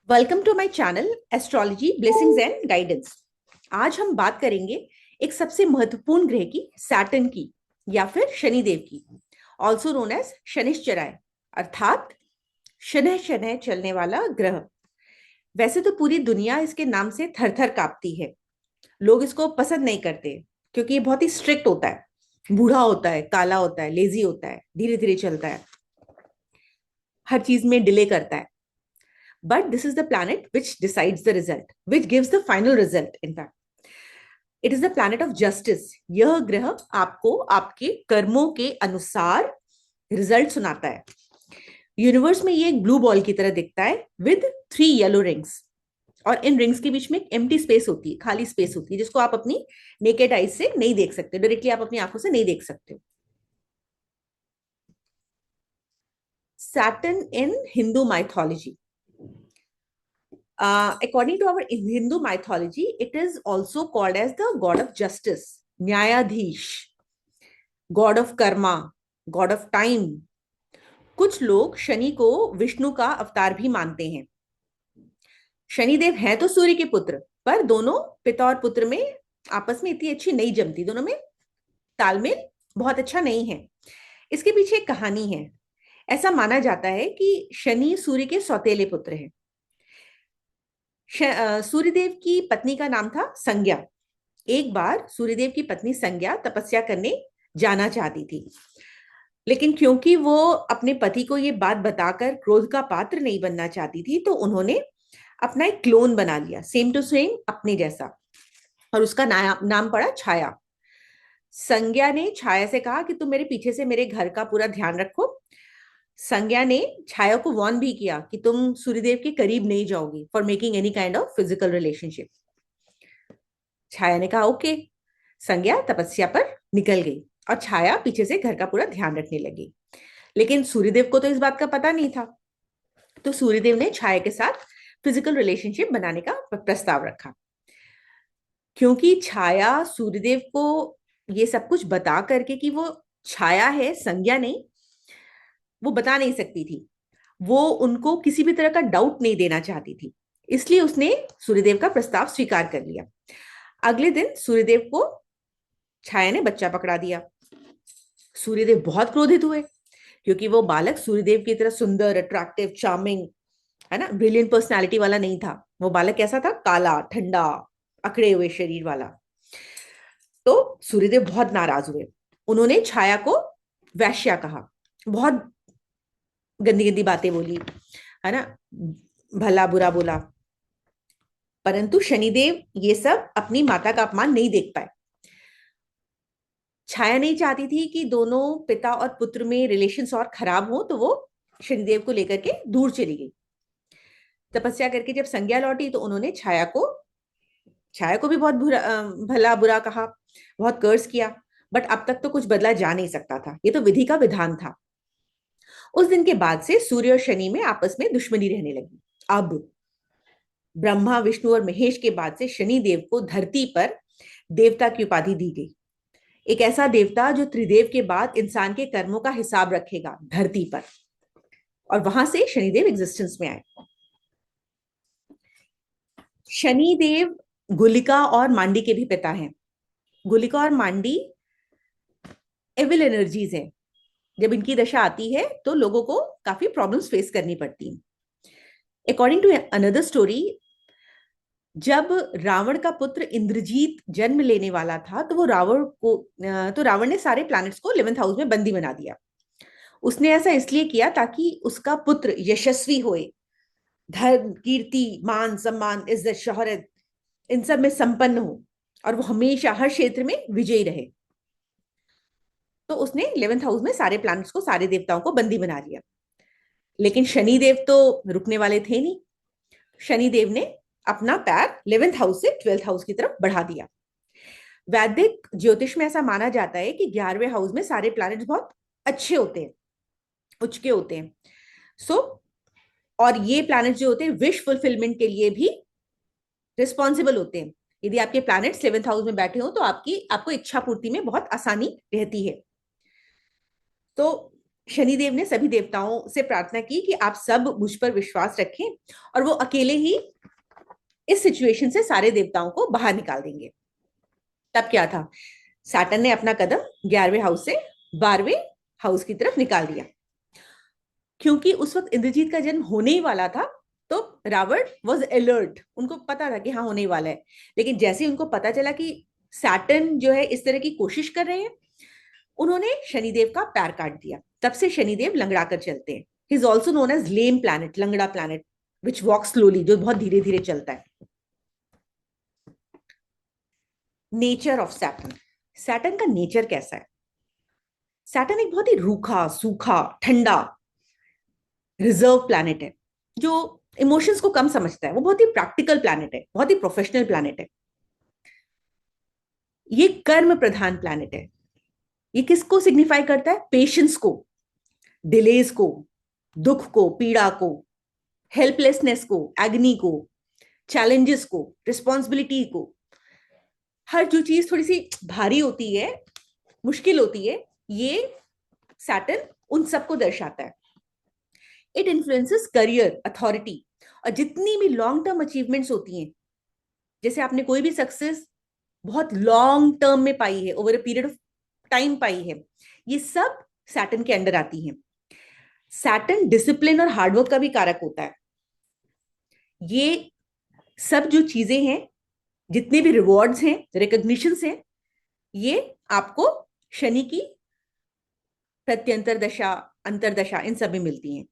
Welcome to my channel astrology blessings and guidance. आज हम बात करेंगे एक सबसे महत्वपूर्ण ग्रह की, सैटर्न की या फिर शनिदेव की, ऑल्सो नोन एज शनिश्चराय, अर्थात शनह शनह चलने वाला ग्रह। वैसे तो पूरी दुनिया इसके नाम से थर थर कांपती है। लोग इसको पसंद नहीं करते क्योंकि ये बहुत ही स्ट्रिक्ट होता है, बूढ़ा होता है, काला होता है, लेजी होता है, धीरे धीरे चलता है, हर चीज में डिले करता है। But this is the planet which decides the result, which gives the final result. In fact, it is the planet of justice. यह ग्रह आपको आपके कर्मों के अनुसार रिजल्ट सुनाता है। यूनिवर्स में ये एक ब्लू बॉल की तरह दिखता है विद 3 येलो रिंग्स, और इन रिंग्स के बीच में एक एम्प्टी स्पेस होती है, खाली स्पेस होती है, जिसको आप अपनी नेकेड आइज से नहीं देख सकते, डायरेक्टली आप अपनी आंखों से नहीं देख सकते। Saturn in Hindu mythology, according to our Hindu mythology, it is also called as the god of justice, Nyayadhish, god of karma, god of time. कुछ लोग शनि को विष्णु का अवतार भी मानते हैं। शनिदेव हैं तो सूर्य के पुत्र, पर दोनों पिता और पुत्र में आपस में इतनी अच्छी नहीं जमती, दोनों में तालमेल बहुत अच्छा नहीं है। इसके पीछे एक कहानी है। ऐसा माना जाता है कि शनि सूर्य के सौतेले पुत्र हैं। सूर्यदेव की पत्नी का नाम था संज्ञा। एक बार सूर्यदेव की पत्नी संज्ञा तपस्या करने जाना चाहती थी, लेकिन क्योंकि वो अपने पति को ये बात बताकर क्रोध का पात्र नहीं बनना चाहती थी, तो उन्होंने अपना एक क्लोन बना लिया, सेम टू सेम अपने जैसा, और उसका नाम पड़ा छाया। संज्ञा ने छाया से कहा कि तुम मेरे पीछे से मेरे घर का पूरा ध्यान रखो। संज्ञा ने छाया को वार्न भी किया कि तुम सूर्यदेव के करीब नहीं जाओगी for making any kind of physical relationship. Chhaya ने कहा ओके। संज्ञा तपस्या पर निकल गई और छाया पीछे से घर का पूरा ध्यान रखने लगी। लेकिन सूर्यदेव को तो इस बात का पता नहीं था, तो सूर्यदेव ने छाया के साथ फिजिकल रिलेशनशिप बनाने का प्रस्ताव रखा। क्योंकि छाया सूर्यदेव को ये सब कुछ बता करके कि वो छाया है, संज्ञा नहीं, वो बता नहीं सकती थी, वो उनको किसी भी तरह का डाउट नहीं देना चाहती थी, इसलिए उसने सूर्यदेव का प्रस्ताव स्वीकार कर लिया। अगले दिन सूर्यदेव को छाया ने बच्चा पकड़ा दिया। सूर्यदेव बहुत क्रोधित हुए क्योंकि वो बालक सूर्यदेव की तरह सुंदर, अट्रैक्टिव, चार्मिंग, है ना, ब्रिलियंट पर्सनालिटी वाला नहीं था। वो बालक कैसा था? काला, ठंडा, अकड़े हुए शरीर वाला। तो सूर्यदेव बहुत नाराज हुए। उन्होंने छाया को वैश्या कहा, बहुत गंदी गंदी बातें बोली, है ना, भला बुरा बोला। परंतु शनिदेव ये सब अपनी माता का अपमान नहीं देख पाए। छाया नहीं चाहती थी कि दोनों पिता और पुत्र में रिलेशंस और खराब हो, तो वो शनिदेव को लेकर के दूर चली गई। तपस्या करके जब संज्ञा लौटी तो उन्होंने छाया को भी बहुत भला बुरा कहा, बहुत कर्ज किया, बट अब तक तो कुछ बदला जा नहीं सकता था, ये तो विधि का विधान था। उस दिन के बाद से सूर्य और शनि में आपस में दुश्मनी रहने लगी। अब ब्रह्मा, विष्णु और महेश के बाद से शनि देव को धरती पर देवता की उपाधि दी गई। एक ऐसा देवता जो त्रिदेव के बाद इंसान के कर्मों का हिसाब रखेगा धरती पर, और वहां से शनिदेव एग्जिस्टेंस में आए। शनिदेव गुलिका और मांडी के भी पिता हैं। गुलिका और मांडी एविल एनर्जीज हैं। जब इनकी दशा आती है तो लोगों को काफी प्रॉब्लम्स फेस करनी पड़ती हैं। अकॉर्डिंग टू अनदर स्टोरी, जब रावण का पुत्र इंद्रजीत जन्म लेने वाला था, तो रावण ने सारे प्लैनेट्स को 11th हाउस में बंदी बना दिया। उसने ऐसा इसलिए किया ताकि उसका पुत्र यशस्वी होए, धर्म, कीर्ति, मान, सम्मान, इज्जत, शोहरत, इन सब में संपन्न हो, और वो हमेशा हर क्षेत्र में विजयी रहे। तो उसने 11th हाउस में सारे प्लैनेट्स को, सारे देवताओं को बंदी बना लिया। लेकिन शनिदेव तो रुकने वाले थे नहीं। शनिदेव ने अपना पैर 11th हाउस से 12th हाउस की तरफ बढ़ा दिया। वैदिक ज्योतिष में ऐसा माना जाता है कि 11वें हाउस में सारे प्लैनेट्स बहुत अच्छे होते हैं, उच्च के होते हैं। सो और ये प्लैनेट्स जो होते हैं विश फुलफिलमेंट के लिए भी रिस्पॉन्सिबल होते हैं। यदि आपके प्लैनेट्स 11th हाउस में बैठे हो तो आपको इच्छा पूर्ति में बहुत आसानी रहती है। तो शनिदेव ने सभी देवताओं से प्रार्थना की कि आप सब मुझ पर विश्वास रखें और वो अकेले ही इस सिचुएशन से सारे देवताओं को बाहर निकाल देंगे। तब क्या था, सैटर्न ने अपना कदम 11वें हाउस से 12वें हाउस की तरफ निकाल दिया। क्योंकि उस वक्त इंद्रजीत का जन्म होने ही वाला था, तो रावण वॉज अलर्ट, उनको पता था कि हाँ होने ही वाला है। लेकिन जैसे ही उनको पता चला कि सैटर्न जो है इस तरह की कोशिश कर रहे हैं, उन्होंने शनिदेव का पैर काट दिया। तब से शनिदेव लंगड़ा कर चलते हैं। He is also known as lame planet, लंगड़ा प्लैनेट, विच वॉक स्लोली, जो बहुत धीरे धीरे चलता है। नेचर ऑफ सैटर्न, सैटर्न का नेचर कैसा है? सैटर्न एक बहुत ही रूखा सूखा ठंडा रिजर्व प्लैनेट है, जो इमोशंस को कम समझता है। वो बहुत ही प्रैक्टिकल प्लैनेट है, बहुत ही प्रोफेशनल प्लैनेट है। ये कर्म प्रधान प्लैनेट है। ये किसको सिग्निफाई करता है? पेशेंस को, डिलेज को, दुख को, पीड़ा को, हेल्पलेसनेस को, एग्नी को, चैलेंजेस को, रिस्पॉन्सिबिलिटी को। हर जो चीज थोड़ी सी भारी होती है, मुश्किल होती है, ये सैटर्न उन सबको दर्शाता है। इट इन्फ्लुएंसेस करियर, अथॉरिटी, और जितनी भी लॉन्ग टर्म अचीवमेंट्स होती हैं, जैसे आपने कोई भी सक्सेस बहुत लॉन्ग टर्म में पाई है, over a period of time पाई है, ये सब सैटर्न के अंडर आती हैं। सैटर्न डिसिप्लिन और हार्डवर्क का भी कारक होता है। ये सब जो चीजें हैं, जितने भी रिवॉर्ड्स हैं, रिकॉग्निशंस हैं, ये आपको शनि की प्रत्यंतर दशा, अंतरदशा, इन सब में मिलती हैं।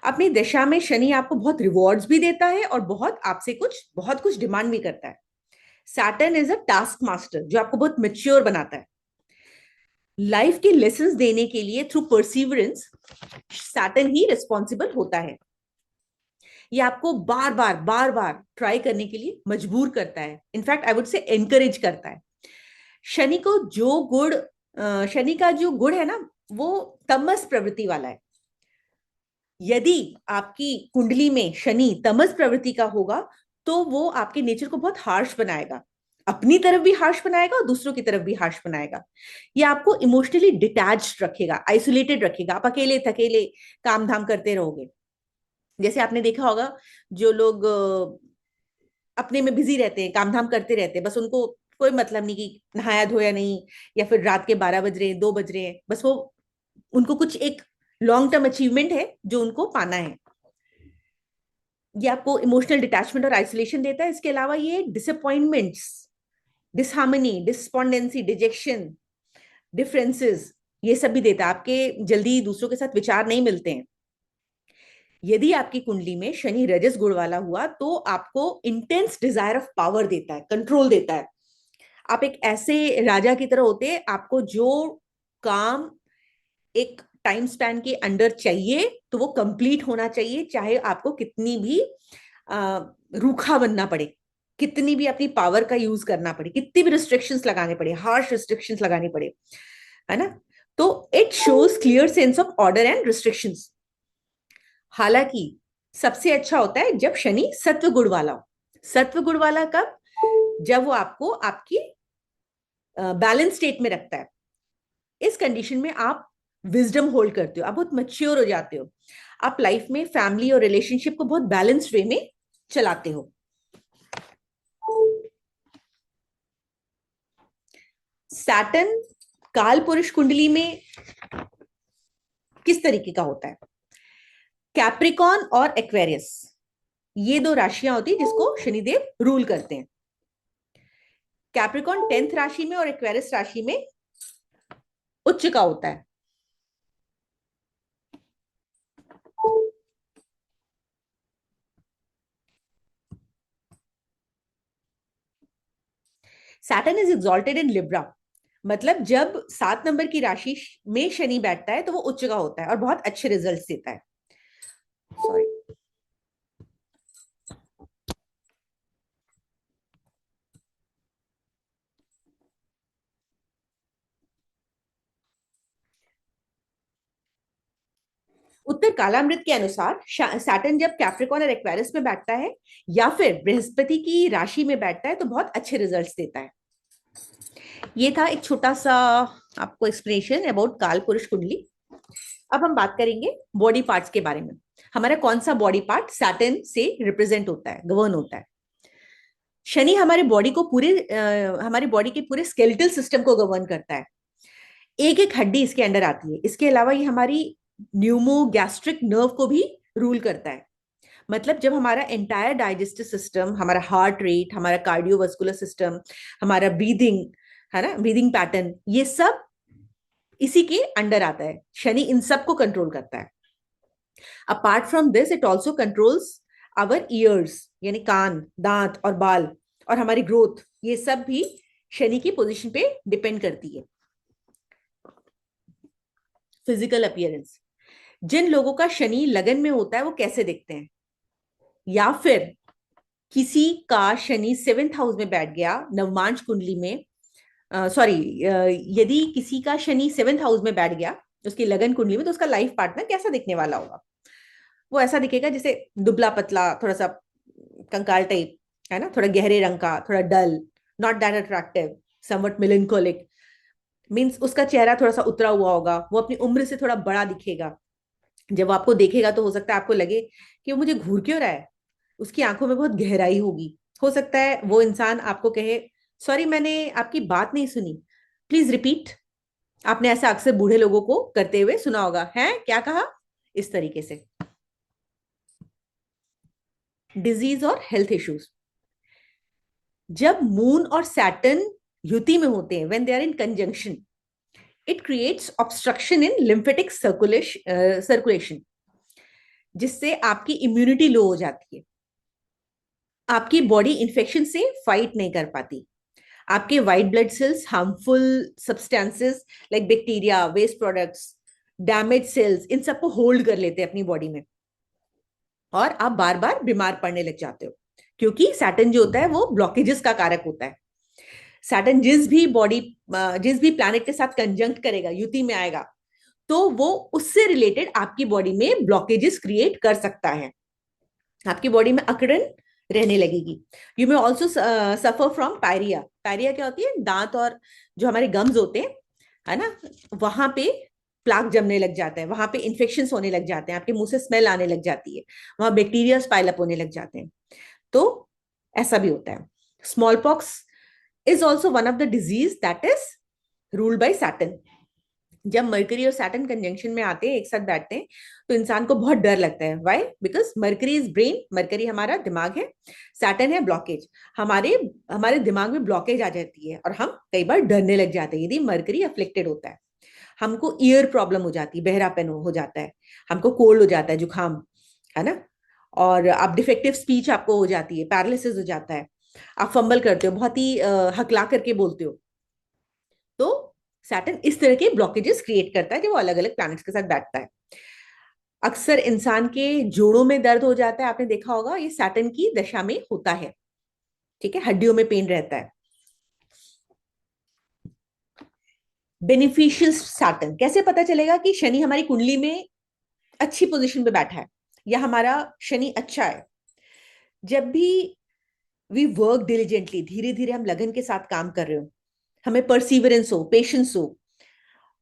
अपनी दशा में शनि आपको बहुत रिवॉर्ड्स भी देता है और बहुत आपसे बहुत कुछ डिमांड भी करता है। Saturn is a task master, जो आपको बहुत मेच्योर बनाता है। लाइफ के लेसन्स देने के लिए थ्रू परसिवरेंस सैटर्न ही रिस्पॉन्सिबल होता है। ये आपको बार बार ट्राई करने के लिए मजबूर करता है। In fact I would say encourage करता है। शनि को जो गुण शनि का जो गुण है ना, वो तमस प्रवृत्ति वाला है। यदि आपकी कुंडली में शनि तमस प्रवृत्ति का होगा, तो वो आपके नेचर को बहुत हार्श बनाएगा, अपनी तरफ भी हार्श बनाएगा और दूसरों की तरफ भी हार्श बनाएगा। ये आपको इमोशनली डिटैच्ड रखेगा, आइसोलेटेड रखेगा। आप अकेले थकेले काम धाम करते रहोगे। जैसे आपने देखा होगा, जो लोग अपने में बिजी रहते हैं, काम धाम करते रहते हैं, बस उनको कोई मतलब नहीं कि नहाया धोया नहीं, या फिर रात के 12 बज रहे हैं, 2 बज रहे हैं, बस वो उनको कुछ एक लॉन्ग टर्म अचीवमेंट है जो उनको पाना है। ये आपको इमोशनल डिटैचमेंट और आइसोलेशन देता है। इसके अलावा ये डिसअपॉइंटमेंट्स, डिसहार्मनी, डिस्पॉन्डेंसी, डिजेक्शन, डिफरेंसेस, ये सब भी देता है। आपके जल्दी दूसरों के साथ विचार नहीं मिलते हैं। यदि आपकी कुंडली में शनि रजस गुण वाला हुआ, तो आपको इंटेंस डिजायर ऑफ पावर देता है, कंट्रोल देता है। आप एक ऐसे राजा की तरह होते हैं। आपको जो काम एक टाइम स्पैन के अंडर चाहिए, तो वो कंप्लीट होना चाहिए, चाहे आपको कितनी भी रूखा बनना पड़े, कितनी भी अपनी पावर का यूज करना पड़े, कितनी भी रिस्ट्रिक्शंस लगाने पड़े, हार्श रिस्ट्रिक्शंस लगानी पड़े, है ना। तो it shows clear sense of order and restrictions. हालांकि सबसे अच्छा होता है जब शनि सत्व गुण वाला हो। सत्व गुण वाला कब? जब वो आपको आपकी बैलेंस स्टेट में रखता है। इस कंडीशन में आप विजडम होल्ड करते हो, आप बहुत मैच्योर हो जाते हो। आप लाइफ में फैमिली और रिलेशनशिप को बहुत बैलेंस्ड वे में चलाते हो। सैटर्न काल पुरुष कुंडली में किस तरीके का होता है? कैप्रिकॉन और एक्वेरियस, ये दो राशियां होती है जिसको शनिदेव रूल करते हैं। कैप्रिकॉन 10th राशि में और एक्वेरियस राशि में उच्च का होता है। Saturn is exalted in Libra, मतलब जब 7 नंबर की राशि में शनि बैठता है तो वो उच्च का होता है और बहुत अच्छे रिजल्ट्स देता है। सॉरी, उत्तर कालामृत के अनुसार सैटर्न जब कैप्रिकॉन और एक्वेरियस में बैठता है या फिर बृहस्पति की राशि में बैठता है, तो बहुत अच्छे रिजल्ट्स देता है। ये था एक छोटा सा आपको एक्सप्लेनेशन अबाउट काल पुरुष कुंडली। अब हम बात करेंगे बॉडी पार्ट्स के बारे में। हमारा कौन सा बॉडी पार्ट सैटर्न से रिप्रेजेंट होता है, गवर्न होता है? शनि हमारे बॉडी को पूरे हमारे बॉडी के पूरे स्केलेटल सिस्टम को गवर्न करता है। एक एक हड्डी इसके अंडर आती है। इसके अलावा ये हमारी न्यूमो गैस्ट्रिक नर्व को भी रूल करता है। मतलब जब हमारा एंटायर डाइजेस्टिव सिस्टम, हमारा हार्ट रेट, हमारा कार्डियोवास्कुलर सिस्टम, हमारा ब्रीदिंग, है ना, ब्रीदिंग पैटर्न, ये सब इसी के अंडर आता है। शनि इन सब को कंट्रोल करता है। Apart from this it also controls our ears, यानी कान, दांत और बाल, और हमारी ग्रोथ, ये सब भी शनि की पोजीशन पे डिपेंड करती है। फिजिकल अपीयरेंस, जिन लोगों का शनि लगन में होता है वो कैसे दिखते हैं, या फिर किसी का शनि 7th हाउस में बैठ गया नवमांश कुंडली में, सॉरी, यदि किसी का शनि 7th हाउस में बैठ गया उसकी लगन कुंडली में, तो उसका लाइफ पार्टनर कैसा दिखने वाला होगा? वो ऐसा दिखेगा जैसे दुबला पतला, थोड़ा सा कंकाल टाइप, है ना, थोड़ा गहरे रंग का, थोड़ा dull, not that attractive, somewhat melancholic. Means उसका चेहरा थोड़ा सा उतरा हुआ होगा, वो अपनी उम्र से थोड़ा बड़ा दिखेगा। जब वो आपको देखेगा तो हो सकता है आपको लगे कि वो मुझे घूर क्यों रहा है। उसकी आंखों में बहुत गहराई होगी। हो सकता है वो इंसान आपको कहे, सॉरी मैंने आपकी बात नहीं सुनी, प्लीज रिपीट। आपने ऐसा अक्सर बूढ़े लोगों को करते हुए सुना होगा, है क्या कहा, इस तरीके से। डिजीज और हेल्थ इश्यूज, जब मून और सैटर्न युति में होते हैं, when they are in conjunction, it creates obstruction in lymphatic circulation, जिससे आपकी इम्यूनिटी लो हो जाती है। आपकी बॉडी इंफेक्शन से फाइट नहीं कर पाती। आपके white blood cells harmful substances like bacteria, waste products, damage cells, इन सबको होल्ड कर लेते हैं अपनी बॉडी में, और आप बार बार बीमार पड़ने लग जाते हो। क्योंकि सैटर्न जो होता है वो ब्लॉकेजेस का कारक होता है। सैटर्न जिस भी प्लैनेट के साथ कंजंक्ट करेगा, युति में आएगा, तो वो उससे रिलेटेड आपकी बॉडी में ब्लॉकेजेस क्रिएट कर सकता है। आपकी बॉडी में अकड़न रहने लगेगी। You may also suffer from pyorrhea. Pyorrhea क्या होती है? दांत और जो हमारे गम्स होते हैं, है ना, वहां पे प्लाक जमने लग जाता है, वहां पे इन्फेक्शन होने लग जाते हैं, आपके मुंह से स्मेल आने लग जाती है, वहां बैक्टीरिया पाइल अप होने लग जाते हैं। तो ऐसा भी होता है। Small pox is also one of the disease that is ruled by Saturn. जब मरकरी और सैटर्न कंजंक्शन में आते हैं, एक साथ बैठते हैं, तो इंसान को बहुत डर लगता है। Why? Because mercury is brain, mercury हमारा दिमाग है, सैटर्न है ब्लॉकेज। हमारे हमारे दिमाग में ब्लॉकेज आ जाती है और हम कई बार डरने लग जाते हैं यदि मरकरी अफ्लिक्टेड होता है। हमको ईयर प्रॉब्लम हो जाती है, बहरापन हो जाता है, हमको कोल्ड हो जाता है, जुकाम, है ना, और आप डिफेक्टिव स्पीच आपको हो जाती है, पैरालिसिस हो जाता है, आप फंबल करते हो, बहुत ही हकला करके बोलते हो। तो सैटर्न इस तरह के ब्लॉकेजेस क्रिएट करता है जब वो अलग अलग प्लैनेट्स के साथ बैठता है। अक्सर इंसान के जोड़ों में दर्द हो जाता है, आपने देखा होगा, ये सैटर्न की दशा में होता है। ठीक है, हड्डियों में पेन रहता है। बेनिफिशियल सैटर्न, कैसे पता चलेगा कि शनि हमारी कुंडली में अच्छी पोजीशन पे बैठा है या हमारा शनि अच्छा है? जब भी वी वर्क डिलीजेंटली, धीरे धीरे हम लगन के साथ काम कर रहे हो, हमें परसिवरेंस हो, पेशेंस हो,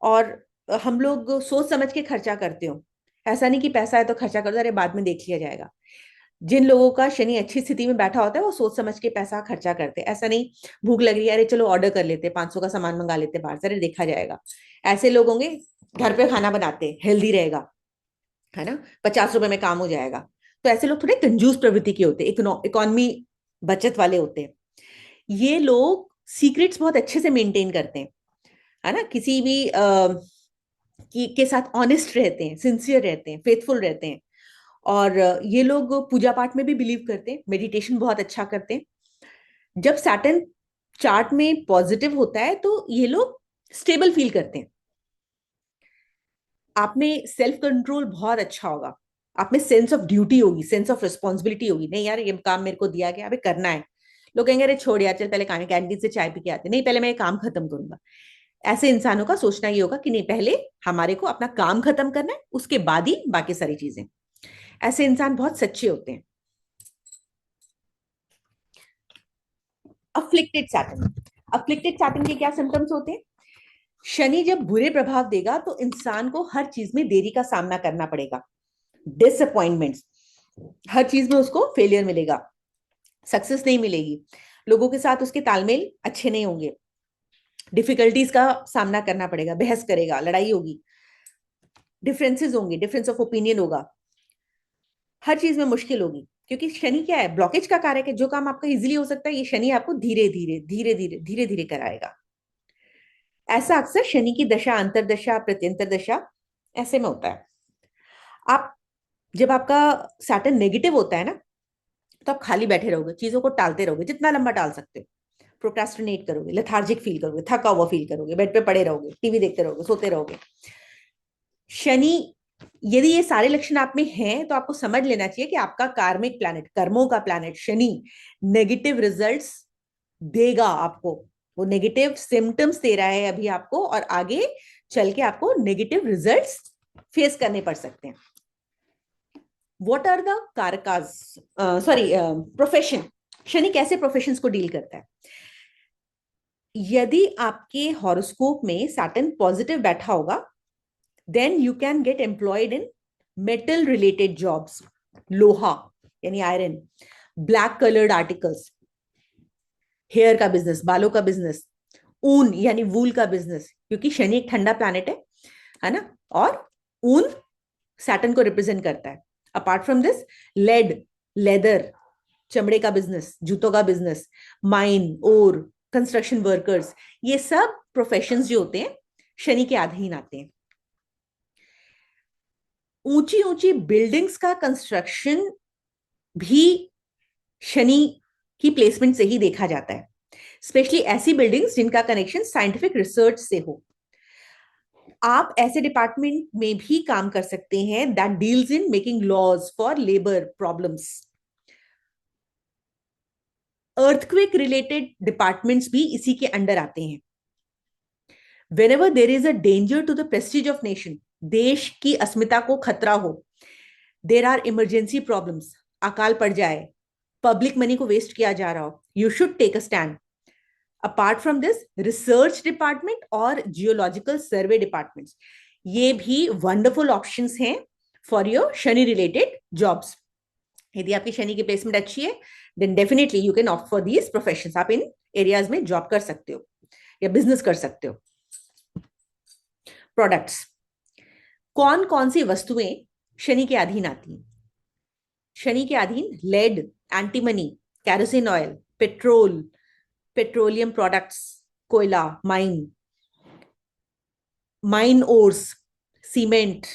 और हम लोग सोच समझ के खर्चा करते हो। ऐसा नहीं कि पैसा है तो खर्चा कर दो, अरे बाद में देख लिया जाएगा। जिन लोगों का शनि अच्छी स्थिति में बैठा होता है वो सोच समझ के पैसा खर्चा करते हैं। ऐसा नहीं भूख लग रही है, अरे चलो ऑर्डर कर लेते, 500 का सामान मंगा लेते बाहर से, अरे देखा जाएगा। ऐसे लोग होंगे घर पे खाना बनाते, हेल्दी रहेगा, है ना, 50 रुपए में काम हो जाएगा। तो ऐसे लोग थोड़े कंजूस प्रवृत्ति के होते हैं, इकोनॉमी बचत वाले होते हैं। ये लोग सीक्रेट्स बहुत अच्छे से मेंटेन करते हैं, है ना, किसी भी के साथ ऑनेस्ट रहते हैं, सिंसियर रहते हैं, फेथफुल रहते हैं। और ये लोग पूजा पाठ में भी बिलीव करते हैं, मेडिटेशन बहुत अच्छा करते हैं। जब सैटर्न चार्ट में पॉजिटिव होता है तो ये लोग स्टेबल फील करते हैं। आप में सेल्फ कंट्रोल बहुत अच्छा होगा, आप में सेंस ऑफ ड्यूटी होगी, सेंस ऑफ रिस्पॉन्सिबिलिटी होगी। नहीं यार, ये काम मेरे को दिया गया, अबे करना है। लोग कहेंगे अरे छोड़ यार, चल पहले कैंटीन से चाय पी के आते, नहीं पहले मैं ये काम खत्म करूंगा। ऐसे इंसानों का सोचना ये होगा कि नहीं, पहले हमारे को अपना काम खत्म करना है, उसके बाद ही बाकी सारी चीजें। ऐसे इंसान बहुत सच्चे होते हैं। अफ्लिक्टेड सैटर्न, अफ्लिक्टेड सैटर्न के क्या सिम्टम्स होते हैं? शनि जब बुरे प्रभाव देगा तो इंसान को हर चीज में देरी का सामना करना पड़ेगा, डिसअपॉइंटमेंट्स, हर चीज में उसको फेलियर मिलेगा, सक्सेस नहीं मिलेगी, लोगों के साथ उसके तालमेल अच्छे नहीं होंगे, डिफिकल्टीज का सामना करना पड़ेगा, बहस करेगा, लड़ाई होगी, डिफरेंसेस होंगे, डिफरेंस ऑफ ओपिनियन होगा, हर चीज में मुश्किल होगी। क्योंकि शनि क्या है, ब्लॉकेज का कारक है। जो काम आपका इजीली हो सकता है, ये शनि आपको धीरे धीरे धीरे धीरे धीरे धीरे कराएगा। ऐसा अक्सर शनि की दशा, अंतरदशा, प्रत्यंतर दशा ऐसे में होता है। आप जब आपका सैटर्न नेगेटिव होता है ना, तो आप खाली बैठे रहोगे, चीजों को टालते रहोगे, जितना लंबा टाल सकते हो, प्रोक्रास्टिनेट करोगे, लेथार्जिक फील करोगे, थका हुआ फील करोगे, बेड पे पड़े रहोगे, टीवी देखते रहोगे, सोते रहोगे। शनि, यदि ये सारे लक्षण आप में हैं तो आपको समझ लेना चाहिए कि आपका कार्मिक प्लैनेट, कर्मों का प्लैनेट शनि नेगेटिव रिजल्ट्स देगा आपको। वो नेगेटिव सिम्टम्स दे रहा है अभी आपको, और आगे चल के आपको नेगेटिव रिजल्ट्स फेस करने पड़ सकते हैं। व्हाट आर द कारकाज, सॉरी, प्रोफेशन। शनि कैसे प्रोफेशंस को डील करता है? यदि आपके हॉरोस्कोप में सैटर्न पॉजिटिव बैठा होगा, then you can get employed in metal related jobs, लोहा यानी iron, black coloured articles, hair का बिजनेस, बालों का बिजनेस, ऊन यानी वूल का बिजनेस, क्योंकि शनि एक ठंडा प्लैनेट है ना, और ऊन सैटर्न को रिप्रेजेंट करता है। Apart from this, lead, leather, चमड़े का बिजनेस, जूतों का business, mine, ore, construction workers, ये सब प्रोफेशंस जो होते हैं शनि के अधीन आते हैं। ऊंची ऊंची बिल्डिंग्स का कंस्ट्रक्शन भी शनि की प्लेसमेंट से ही देखा जाता है, स्पेशली ऐसी बिल्डिंग्स जिनका कनेक्शन साइंटिफिक रिसर्च से हो। आप ऐसे डिपार्टमेंट में भी काम कर सकते हैं that deals in making laws for labour problems. Earthquake related departments भी इसी के अंडर आते हैं। Whenever there is a danger to the prestige of nation, देश की अस्मिता को खतरा हो, there are emergency problems, अकाल पड़ जाए, पब्लिक मनी को वेस्ट किया जा रहा हो, you should take a stand. Apart from this, research department और geological survey departments, ये भी wonderful options हैं for your Shani related jobs. यदि आपकी शनि की प्लेसमेंट अच्छी है, then definitely you can opt for these professions. आप इन एरियाज में जॉब कर सकते हो या बिजनेस कर सकते हो। प्रोडक्ट्स, कौन कौन सी वस्तुएं शनि के अधीन आती हैं? शनि के अधीन lead, antimony, kerosene oil, petrol, petroleum products, कोयला, माइन ओर्स, सीमेंट,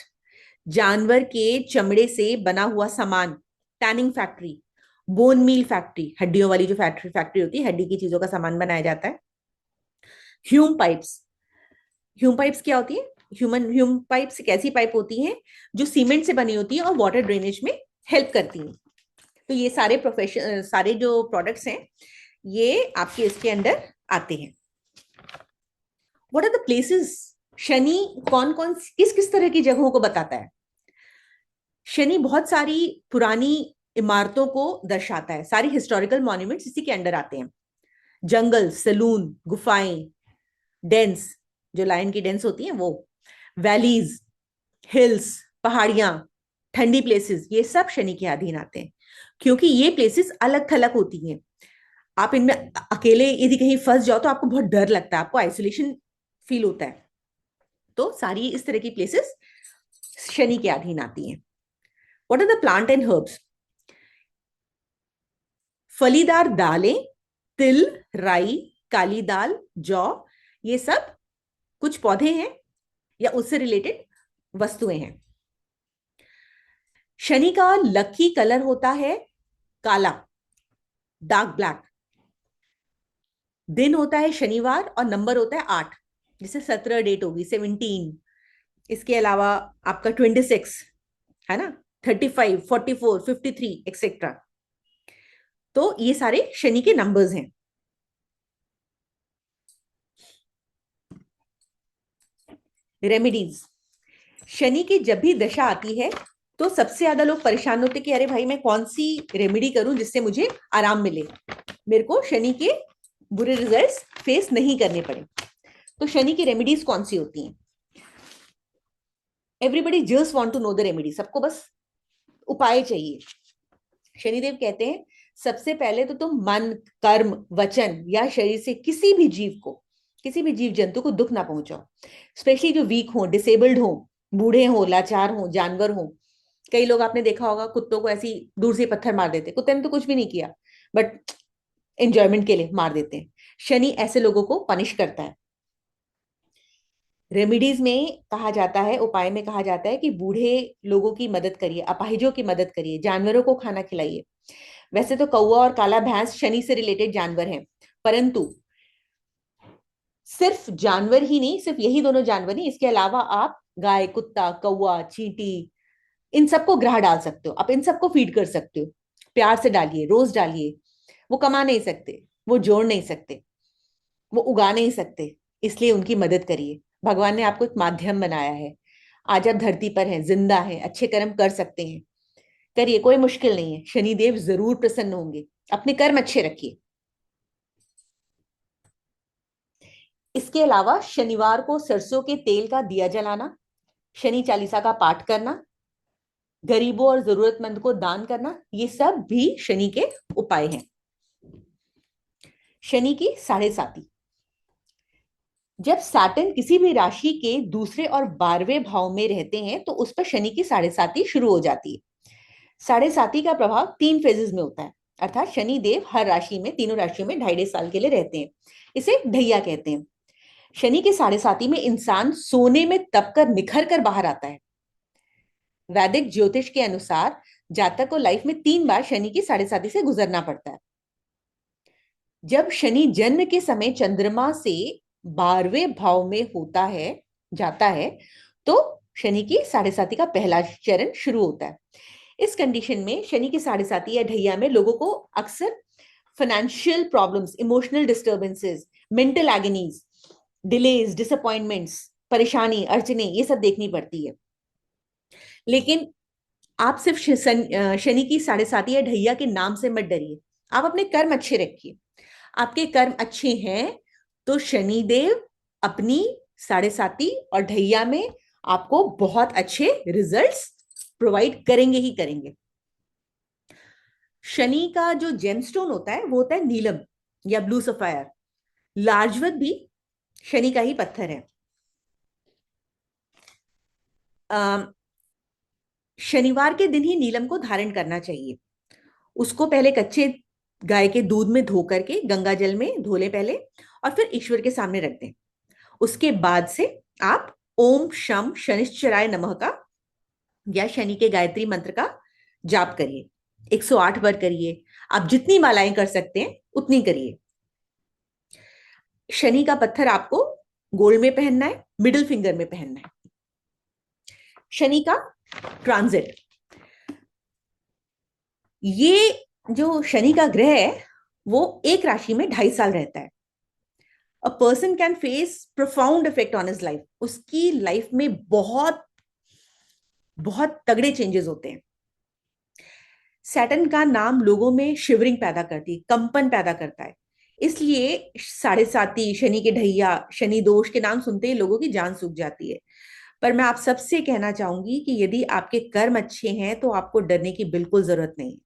जानवर के चमड़े से बना हुआ सामान, tanning factory, bone meal factory, हड्डियों वाली जो फैक्ट्री होती है, हड्डी की चीजों का सामान बनाया जाता है। ह्यूम पाइप्स, ह्यूम पाइप्स क्या होती है? ह्यूम पाइप्स एक ऐसी पाइप होती हैं जो सीमेंट से बनी होती है और वाटर ड्रेनेज में हेल्प करती हैं। तो ये सारे प्रोफेशन, सारे जो प्रोडक्ट्स हैं, ये आपके इसके अंडर आते हैं। What are the places? शनि कौन कौन किस किस तरह की जगहों को बताता है? शनि बहुत सारी पुरानी इमारतों को दर्शाता है। सारी हिस्टोरिकल मॉन्यूमेंट्स इसी के अंडर आते हैं। जंगल, सलून, गुफाएं, डेंस, जो लायन की डेंस होती हैं वो, वैलीज, हिल्स, पहाड़ियां, ठंडी प्लेसेस, ये सब शनि के अधीन आते हैं, क्योंकि ये प्लेसेस अलग थलग होती हैं। आप इनमें अकेले यदि कहीं फंस जाओ तो आपको बहुत डर लगता है, आपको आइसोलेशन फील होता है। तो सारी इस तरह की प्लेसेस शनि के अधीन आती हैं। What are the plant and herbs? फलीदार दालें, तिल, राई, काली दाल, जौ, ये सब कुछ पौधे हैं या उससे रिलेटेड वस्तुएं हैं। शनि का लकी कलर होता है काला, डार्क ब्लैक। दिन होता है शनिवार और नंबर होता है 8, जैसे 17 डेट होगी, 17। इसके अलावा आपका 26 है ना, 35, 44, 53 एक्सेट्रा। तो ये सारे शनि के नंबर्स हैं। रेमेडीज, शनि की जब भी दशा आती है तो सबसे ज्यादा लोग परेशान होते कि अरे भाई मैं कौन सी रेमेडी करूं जिससे मुझे आराम मिले, मेरे को शनि के बुरे रिजल्ट्स फेस नहीं करने पड़े। तो शनि की रेमेडीज कौन सी होती हैं? Everybody just want to know the remedy, सबको बस उपाय चाहिए। शनिदेव कहते हैं सबसे पहले तो तुम मन, कर्म, वचन या शरीर से किसी भी जीव को, किसी भी जीव जंतु को दुख ना पहुंचाओ। स्पेशली जो वीक हो, डिसेबल्ड हो, बूढ़े हो, लाचार हो, जानवर हो। कई लोग आपने देखा होगा कुत्तों को ऐसी दूर से पत्थर मार देते, कुत्ते ने तो कुछ भी नहीं किया, बट एंजॉयमेंट के लिए मार देते हैं। शनि ऐसे लोगों को पनिश करता है। रेमिडीज में कहा जाता है, उपाय में कहा जाता है कि बूढ़े लोगों की मदद करिए, अपाहिजों की मदद करिए, जानवरों को खाना खिलाइए। वैसे तो कौवा और काला भैंस शनि से रिलेटेड जानवर हैं, परंतु सिर्फ जानवर ही नहीं, सिर्फ यही दोनों जानवर नहीं, इसके अलावा आप गाय, कुत्ता, कौवा, चींटी, इन सबको ग्राह डाल सकते हो, आप इन सबको फीड कर सकते हो। प्यार से डालिए, रोज डालिए। वो कमा नहीं सकते, वो जोड़ नहीं सकते, वो उगा नहीं सकते, इसलिए उनकी मदद करिए। भगवान ने आपको एक माध्यम बनाया है, आज आप धरती पर हैं, जिंदा हैं, अच्छे कर्म कर सकते हैं, करिए, कोई मुश्किल नहीं है। शनिदेव जरूर प्रसन्न होंगे। अपने कर्म अच्छे रखिए। इसके अलावा शनिवार को सरसों के तेल का दिया जलाना, शनि चालीसा का पाठ करना, गरीबों और जरूरतमंद को दान करना, ये सब भी शनि के उपाय हैं। शनि की साढ़े साती। जब सैटर्न किसी भी राशि के दूसरे और 12वें भाव में रहते हैं तो उस पर शनि की साढ़े साती शुरू हो जाती है। साढ़े साती का प्रभाव 3 फेजेस में होता है, अर्थात शनि देव हर राशि में, तीनों राशियों में 2.5 साल के लिए रहते हैं। इसे ढैया कहते हैं। शनि के साढ़े साती में इंसान सोने में तप कर निखर कर बाहर आता है। वैदिक ज्योतिष के अनुसार जातक को लाइफ में 3 बार शनि की साढ़े साती से गुजरना पड़ता है। जब शनि जन्म के समय चंद्रमा से 12वें भाव में होता है, जाता है, तो शनि की साढ़े साती का पहला चरण शुरू होता है। इस कंडीशन में शनि की साढ़े साती या ढैया में लोगों को अक्सर financial problems, emotional disturbances, mental agonies, delays, disappointments, परेशानी, अड़चने, ये सब देखनी पड़ती है। लेकिन आप सिर्फ शनि की साढ़े साती या ढैया के नाम से मत डरिए, आप अपने कर्म अच्छे रखिए। आपके कर्म अच्छे हैं तो शनि देव अपनी साढ़े साती और ढैया में आपको बहुत अच्छे रिजल्ट्स प्रोवाइड करेंगे ही करेंगे। शनि का जो जेमस्टोन होता है वो होता है नीलम या ब्लू सफायर। लार्जवत भी शनि का ही पत्थर है। शनिवार के दिन ही नीलम को धारण करना चाहिए। उसको पहले कच्चे गाय के दूध में धो करके गंगा जल में धो ले पहले, और फिर ईश्वर के सामने रख दें। उसके बाद से आप ओम शम शनिश्चराय नमः का या शनि के गायत्री मंत्र का जाप करिए। 108 बार करिए। आप जितनी मालाएं कर सकते हैं उतनी करिए। शनि का पत्थर आपको गोल्ड में पहनना है, मिडिल फिंगर में पहनना है। शनि का ट्रांजिट, ये जो शनि का ग्रह है वो एक राशि में 2.5 साल रहता है। A person can face profound effect on his life. उसकी लाइफ में बहुत बहुत तगड़े चेंजेस होते हैं। सैटर्न का नाम लोगों में शिवरिंग पैदा करती है, कंपन पैदा करता है। इसलिए साढ़े साती, शनि के ढैया, शनि दोष के नाम सुनते ही लोगों की जान सूख जाती है। पर मैं आप सबसे कहना चाहूंगी कि यदि आपके कर्म अच्छे हैं तो आपको डरने की बिल्कुल जरूरत नहीं।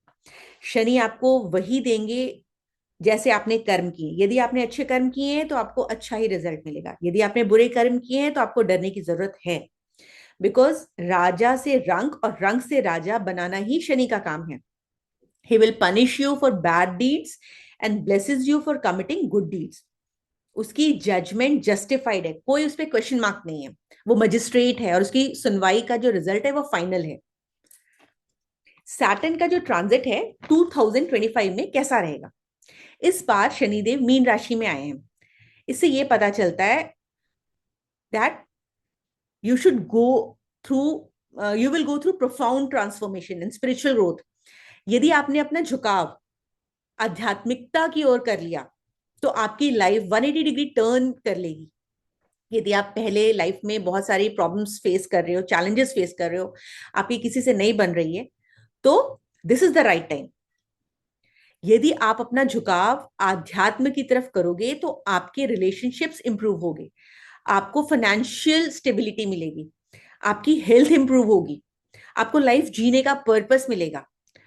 शनि आपको वही देंगे जैसे आपने कर्म किए। यदि आपने अच्छे कर्म किए हैं तो आपको अच्छा ही रिजल्ट मिलेगा, यदि आपने बुरे कर्म किए हैं तो आपको डरने की जरूरत है। बिकॉज राजा से रंक और रंक से राजा बनाना ही शनि का काम है। He will punish you for bad deeds and blesses you for committing good deeds. उसकी जजमेंट जस्टिफाइड है, कोई उस पर क्वेश्चन मार्क नहीं है। वो मजिस्ट्रेट है और उसकी सुनवाई का जो रिजल्ट है वो फाइनल है। सैटर्न का जो ट्रांजिट है 2025 में कैसा रहेगा? इस बार शनिदेव मीन राशि में आए हैं। इससे ये पता चलता है that you should go through you will go through profound transformation and spiritual growth. यदि आपने अपना झुकाव आध्यात्मिकता की ओर कर लिया तो आपकी लाइफ 180 डिग्री टर्न कर लेगी। यदि आप पहले लाइफ में बहुत सारी प्रॉब्लम्स फेस कर रहे हो, चैलेंजेस फेस कर रहे हो, आपकी किसी से नहीं बन रही है, तो this is the right time. यदि आप अपना झुकाव आध्यात्म की तरफ करोगे तो आपके रिलेशनशिप्स इंप्रूव होंगे, आपको फाइनेंशियल स्टेबिलिटी मिलेगी, आपकी हेल्थ इंप्रूव होगी, आपको लाइफ जीने का पर्पस मिलेगा।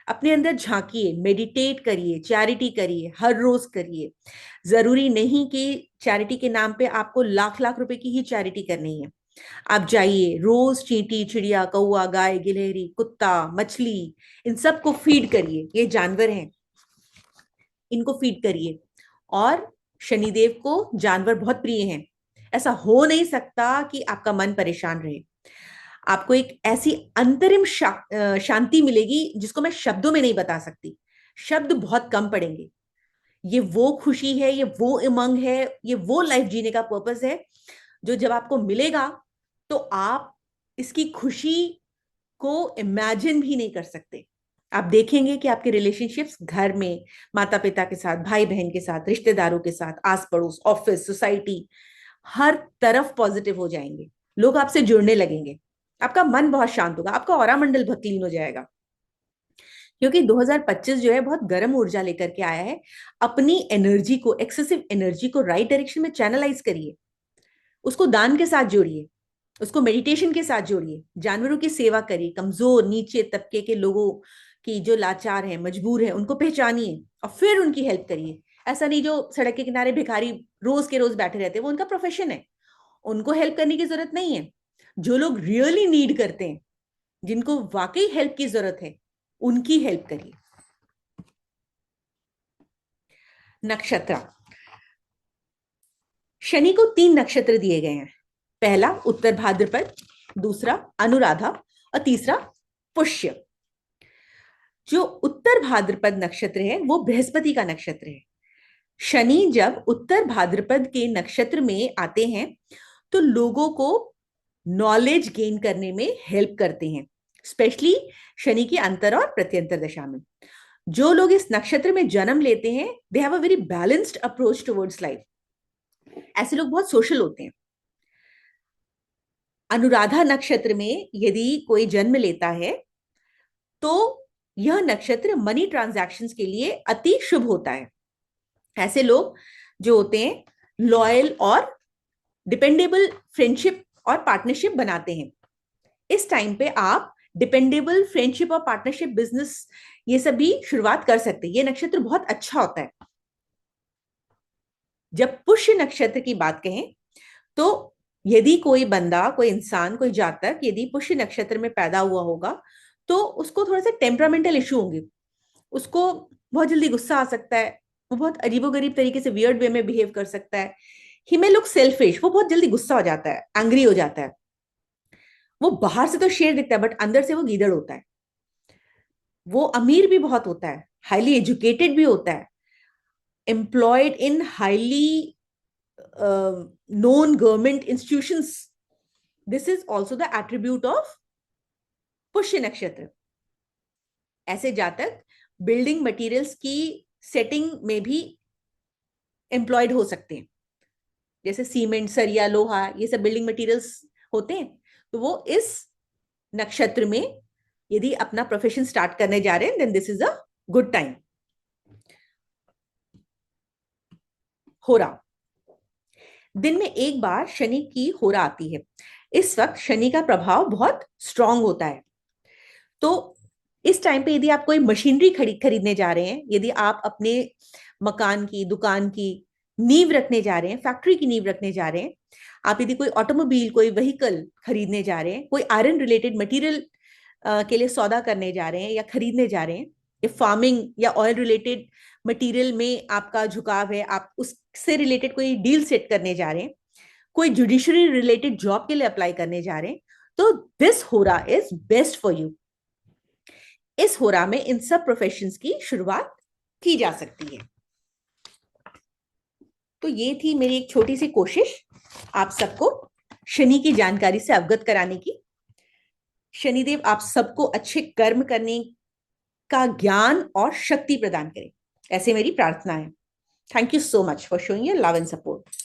अपने अंदर झांकिए, मेडिटेट करिए, चैरिटी करिए, हर रोज करिए। जरूरी नहीं कि चैरिटी के नाम पे आपको लाख लाख रुपए की ही चैरिटी करनी है। आप जाइए, रोज चींटी, चिड़िया, कौआ, गाय, गिलहरी, कुत्ता, मछली, इन सबको फीड करिए। ये जानवर हैं, इनको फीड करिए। और शनिदेव को जानवर बहुत प्रिय हैं। ऐसा हो नहीं सकता कि आपका मन परेशान रहे। आपको एक ऐसी अंतरिम शांति मिलेगी जिसको मैं शब्दों में नहीं बता सकती। शब्द बहुत कम पड़ेंगे। ये वो खुशी है, ये वो उमंग है, ये वो लाइफ जीने का पर्पस है जो जब आपको मिलेगा तो आप इसकी खुशी को इमेजिन भी नहीं कर सकते। आप देखेंगे कि आपके रिलेशनशिप्स घर में, माता पिता के साथ, भाई बहन के साथ, रिश्तेदारों के साथ, आस पड़ोस, ऑफिस, सोसाइटी, हर तरफ पॉजिटिव हो जाएंगे। लोग आपसे जुड़ने लगेंगे, आपका मन बहुत शांत होगा, आपका ऑरा मंडल बहुत क्लीन हो जाएगा। क्योंकि 2025 जो है बहुत गर्म ऊर्जा लेकर के आया है। अपनी एनर्जी को, एक्सेसिव एनर्जी को राइट डायरेक्शन में चैनलाइज करिए, उसको दान के साथ जोड़िए, उसको मेडिटेशन के साथ जोड़िए, जानवरों की सेवा करिए, कमजोर नीचे तबके के लोगों की जो लाचार है, मजबूर है, उनको पहचानिए और फिर उनकी हेल्प करिए। ऐसा नहीं जो सड़क के किनारे भिखारी रोज के रोज बैठे रहते हैं, वो उनका प्रोफेशन है, उनको हेल्प करने की जरूरत नहीं है। जो लोग रियली नीड करते हैं, जिनको वाकई हेल्प की जरूरत है, उनकी हेल्प करिए। नक्षत्र, शनि को 3 नक्षत्र दिए गए हैं। पहला उत्तर भाद्रपद, दूसरा अनुराधा और तीसरा पुष्य। जो उत्तर भाद्रपद नक्षत्र है वो बृहस्पति का नक्षत्र है। शनि जब उत्तर भाद्रपद के नक्षत्र में आते हैं तो लोगों को नॉलेज गेन करने में हेल्प करते हैं, स्पेशली शनि की अंतर और प्रत्यंतर दशा में। जो लोग इस नक्षत्र में जन्म लेते हैं, they have a very balanced approach towards life. ऐसे लोग बहुत सोशल होते हैं। अनुराधा नक्षत्र में यदि कोई जन्म लेता है तो यह नक्षत्र मनी ट्रांजैक्शंस के लिए अति शुभ होता है। ऐसे लोग जो होते हैं लॉयल और डिपेंडेबल फ्रेंडशिप और पार्टनरशिप बनाते हैं। इस टाइम पे आप डिपेंडेबल फ्रेंडशिप और पार्टनरशिप, बिजनेस, ये सब भी शुरुआत कर सकते हैं। ये नक्षत्र बहुत अच्छा होता है। जब पुष्य नक्षत्र की बात कहें तो यदि कोई बंदा, कोई इंसान, कोई जातक यदि पुष्य नक्षत्र में पैदा हुआ होगा तो उसको थोड़ा सा टेम्परामेंटल इशू होंगे। उसको बहुत जल्दी गुस्सा आ सकता है, वो बहुत अजीबोगरीब तरीके से वियर्ड वे में बिहेव कर सकता है। ही मे लुक सेल्फिश, वो बहुत जल्दी गुस्सा हो जाता है, एंग्री हो जाता है। वो बाहर से तो शेर दिखता है बट अंदर से वो गीदड़ होता है। वो अमीर भी बहुत होता है, हाईली एजुकेटेड भी होता है, employed in highly known government institutions. This is also the attribute of पुष्य नक्षत्र। ऐसे जातक बिल्डिंग मटेरियल्स की सेटिंग में भी एम्प्लॉयड हो सकते हैं, जैसे सीमेंट, सरिया, लोहा, ये सब बिल्डिंग मटेरियल्स होते हैं। तो वो इस नक्षत्र में यदि अपना प्रोफेशन स्टार्ट करने जा रहे हैं, then this is a good time. होरा, दिन में एक बार शनि की होरा आती है। इस वक्त शनि का प्रभाव बहुत स्ट्रांग होता है। तो इस टाइम पे यदि आप कोई मशीनरी खरीदने जा रहे हैं, यदि आप अपने मकान की, दुकान की नींव रखने जा रहे हैं, फैक्ट्री की नींव रखने जा रहे हैं, आप यदि कोई ऑटोमोबाइल, कोई व्हीकल खरीदने जा रहे हैं, कोई आयरन रिलेटेड मटेरियल के लिए सौदा करने जा रहे हैं या खरीदने जा रहे हैं, या फार्मिंग या ऑयल रिलेटेड मटेरियल में आपका झुकाव है, आप उससे रिलेटेड कोई डील सेट करने जा रहे हैं, कोई जुडिशरी रिलेटेड जॉब के लिए अप्लाई करने जा रहे हैं, तो दिस होरा इज बेस्ट फॉर यू। इस होरा में इन सब प्रोफेशंस की शुरुआत की जा सकती है। तो ये थी मेरी एक छोटी सी कोशिश आप सबको शनि की जानकारी से अवगत कराने की। शनिदेव आप सबको अच्छे कर्म करने का ज्ञान और शक्ति प्रदान करें, ऐसे मेरी प्रार्थना है। Thank you so much for showing your love and support.